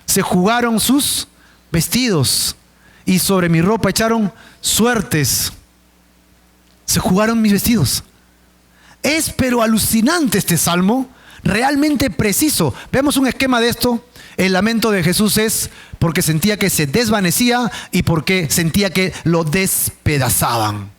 Speaker 1: Se jugaron sus vestidos, y sobre mi ropa echaron suertes. Se jugaron mis vestidos. Es pero alucinante este salmo, realmente preciso. Veamos un esquema de esto. El lamento de Jesús es porque sentía que se desvanecía y porque sentía que lo despedazaban.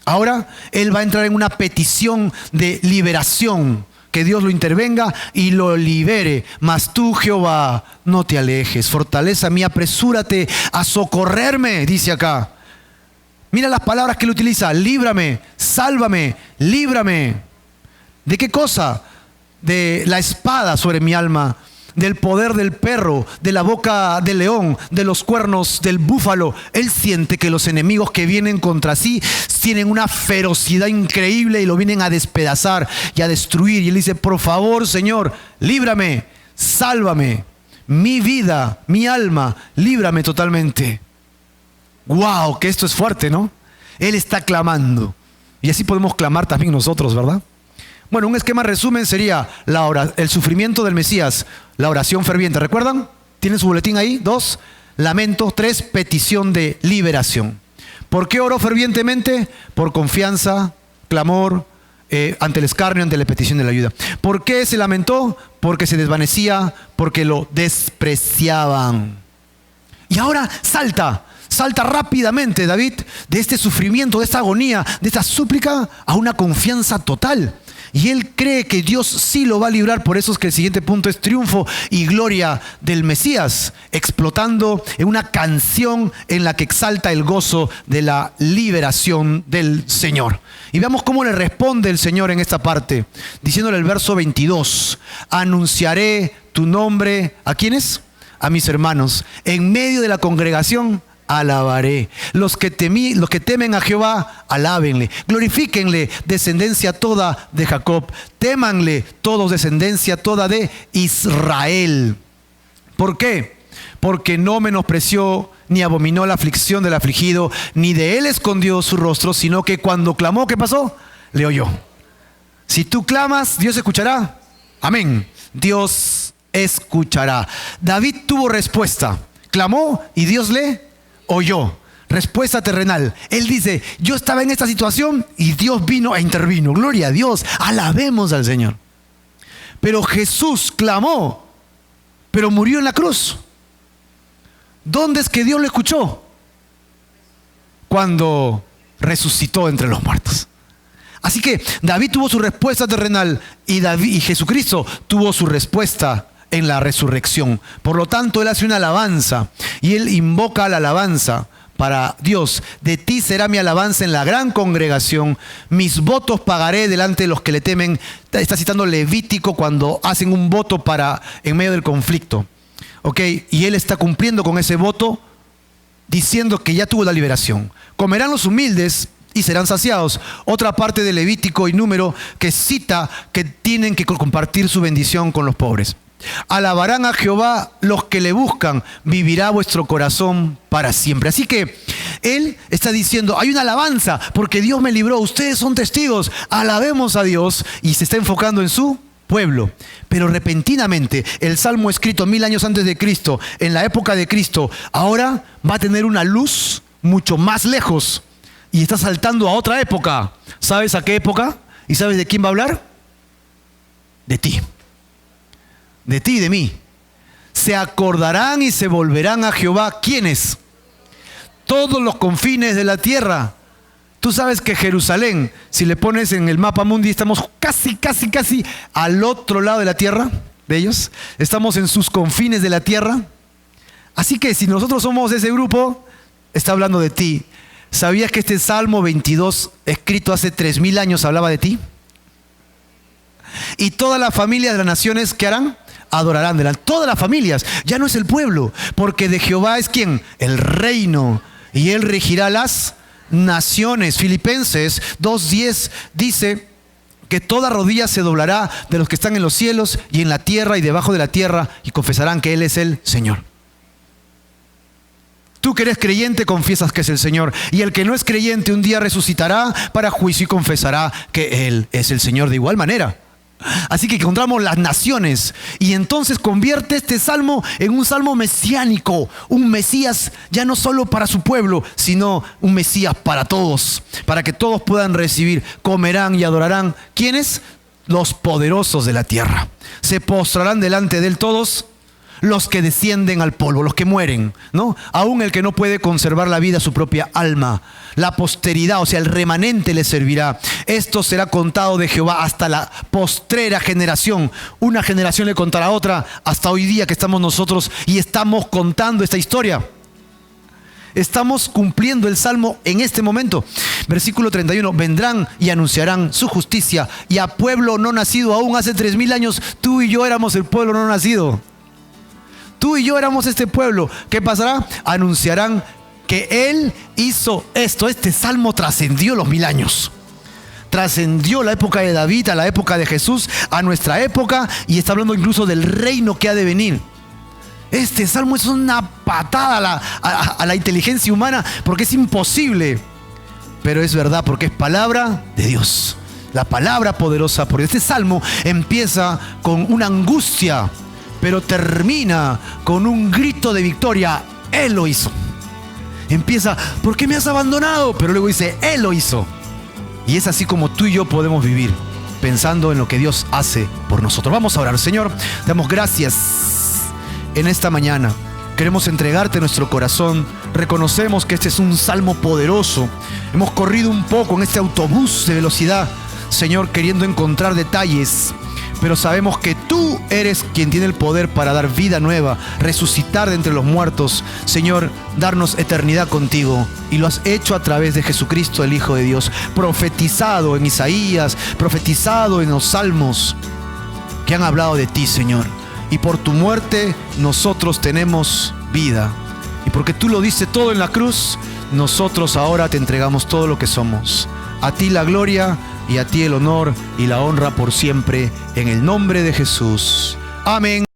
Speaker 1: Ahora él va a entrar en una petición de liberación, que Dios lo intervenga y lo libere. Mas tú, Jehová, no te alejes, fortaleza mía, apresúrate a socorrerme, dice acá. Mira las palabras que él utiliza: líbrame, sálvame, líbrame. ¿De qué cosa? De la espada sobre mi alma, del poder del perro, de la boca del león, de los cuernos del búfalo. Él siente que los enemigos que vienen contra sí tienen una ferocidad increíble y lo vienen a despedazar y a destruir. Y él dice: por favor, Señor, líbrame, sálvame, mi vida, mi alma, líbrame totalmente. ¡Wow! Que esto es fuerte, ¿no? Él está clamando. Y así podemos clamar también nosotros, ¿verdad? Bueno, un esquema resumen sería el sufrimiento del Mesías, la oración ferviente. ¿Recuerdan? ¿Tienen su boletín ahí? 2, lamento. 3, petición de liberación. ¿Por qué oró fervientemente? Por confianza, clamor, ante el escarnio, ante la petición de la ayuda. ¿Por qué se lamentó? Porque se desvanecía, porque lo despreciaban. Y ahora salta rápidamente David de este sufrimiento, de esta agonía, de esta súplica a una confianza total. Y él cree que Dios sí lo va a librar. Por eso es que el siguiente punto es triunfo y gloria del Mesías, explotando en una canción en la que exalta el gozo de la liberación del Señor. Y veamos cómo le responde el Señor en esta parte, diciéndole el verso 22, anunciaré tu nombre, ¿a quiénes? A mis hermanos. En medio de la congregación alabaré. Los que temen a Jehová, alábenle. Glorifíquenle, descendencia toda de Jacob. Témanle todos, descendencia toda de Israel. ¿Por qué? Porque no menospreció ni abominó la aflicción del afligido, ni de él escondió su rostro, sino que cuando clamó, ¿qué pasó? Le oyó. Si tú clamas, Dios escuchará. Amén. Dios escuchará. David tuvo respuesta. Clamó y Dios le oyó. Respuesta terrenal. Él dice, yo estaba en esta situación y Dios vino e intervino. Gloria a Dios. Alabemos al Señor. Pero Jesús clamó, pero murió en la cruz. ¿Dónde es que Dios lo escuchó? Cuando resucitó entre los muertos. Así que David tuvo su respuesta terrenal y Jesucristo tuvo su respuesta en la resurrección. Por lo tanto, él hace una alabanza y él invoca la alabanza para Dios. De ti será mi alabanza en la gran congregación. Mis votos pagaré delante de los que le temen. Está citando Levítico cuando hacen un voto en medio del conflicto. Y él está cumpliendo con ese voto diciendo que ya tuvo la liberación. Comerán los humildes y serán saciados. Otra parte de Levítico y Número que cita que tienen que compartir su bendición con los pobres. Alabarán a Jehová los que le buscan, vivirá vuestro corazón para siempre. Así que él está diciendo, hay una alabanza porque Dios me libró, ustedes son testigos, alabemos a Dios, y se está enfocando en su pueblo. Pero repentinamente el salmo escrito 1000 años antes de Cristo, en la época de Cristo, ahora va a tener una luz mucho más lejos y está saltando a otra época. ¿Sabes a qué época? ¿Y sabes de quién va a hablar? De ti. De ti y de mí. Se acordarán y se volverán a Jehová. ¿Quiénes? Todos los confines de la tierra. Tú sabes que Jerusalén, si le pones en el mapa mundi, estamos casi al otro lado de la tierra de ellos. Estamos en sus confines de la tierra. Así que si nosotros somos ese grupo, está hablando de ti. ¿Sabías que este Salmo 22, escrito hace 3000 años, hablaba de ti? Y todas las familias de las naciones, ¿qué harán? Adorarán delante. Todas las familias, ya no es el pueblo, porque de Jehová es ¿quién? El reino, y él regirá las naciones. Filipenses 2:10 dice que toda rodilla se doblará de los que están en los cielos y en la tierra y debajo de la tierra, y confesarán que él es el Señor. Tú que eres creyente confiesas que es el Señor, y el que no es creyente un día resucitará para juicio y confesará que él es el Señor de igual manera. Así que encontramos las naciones, y entonces convierte este salmo en un salmo mesiánico, un Mesías ya no solo para su pueblo, sino un Mesías para todos, para que todos puedan recibir. Comerán y adorarán. ¿Quiénes? Los poderosos de la tierra. Se postrarán delante de él todos los que descienden al polvo, los que mueren, ¿no? Aún el que no puede conservar la vida, su propia alma. La posteridad, o sea, el remanente le servirá. Esto será contado de Jehová hasta la postrera generación. Una generación le contará a otra hasta hoy día que estamos nosotros y estamos contando esta historia. Estamos cumpliendo el salmo en este momento. Versículo 31, vendrán y anunciarán su justicia, y a pueblo no nacido aún hace 3000 años, tú y yo éramos el pueblo no nacido. Tú y yo éramos este pueblo. ¿Qué pasará? Anunciarán que él hizo esto. Este salmo trascendió los 1000 años. Trascendió la época de David, a la época de Jesús, a nuestra época, y está hablando incluso del reino que ha de venir. Este salmo es una patada a la inteligencia humana, porque es imposible. Pero es verdad, porque es palabra de Dios. La palabra poderosa. Porque este salmo empieza con una angustia, pero termina con un grito de victoria. Él lo hizo. Empieza, ¿por qué me has abandonado? Pero luego dice, Él lo hizo. Y es así como tú y yo podemos vivir, pensando en lo que Dios hace por nosotros. Vamos a orar. Señor, te damos gracias en esta mañana. queremos entregarte nuestro corazón. Reconocemos que este es un salmo poderoso. Hemos corrido un poco en este autobús de velocidad, Señor, queriendo encontrar detalles, pero sabemos que tú eres quien tiene el poder para dar vida nueva, resucitar de entre los muertos, Señor, darnos eternidad contigo. Y lo has hecho a través de Jesucristo, el Hijo de Dios, profetizado en Isaías, profetizado en los salmos que han hablado de ti, Señor. Y por tu muerte nosotros tenemos vida. Y porque tú lo diste todo en la cruz, nosotros ahora te entregamos todo lo que somos. A ti la gloria y a ti el honor y la honra por siempre, en el nombre de Jesús. Amén.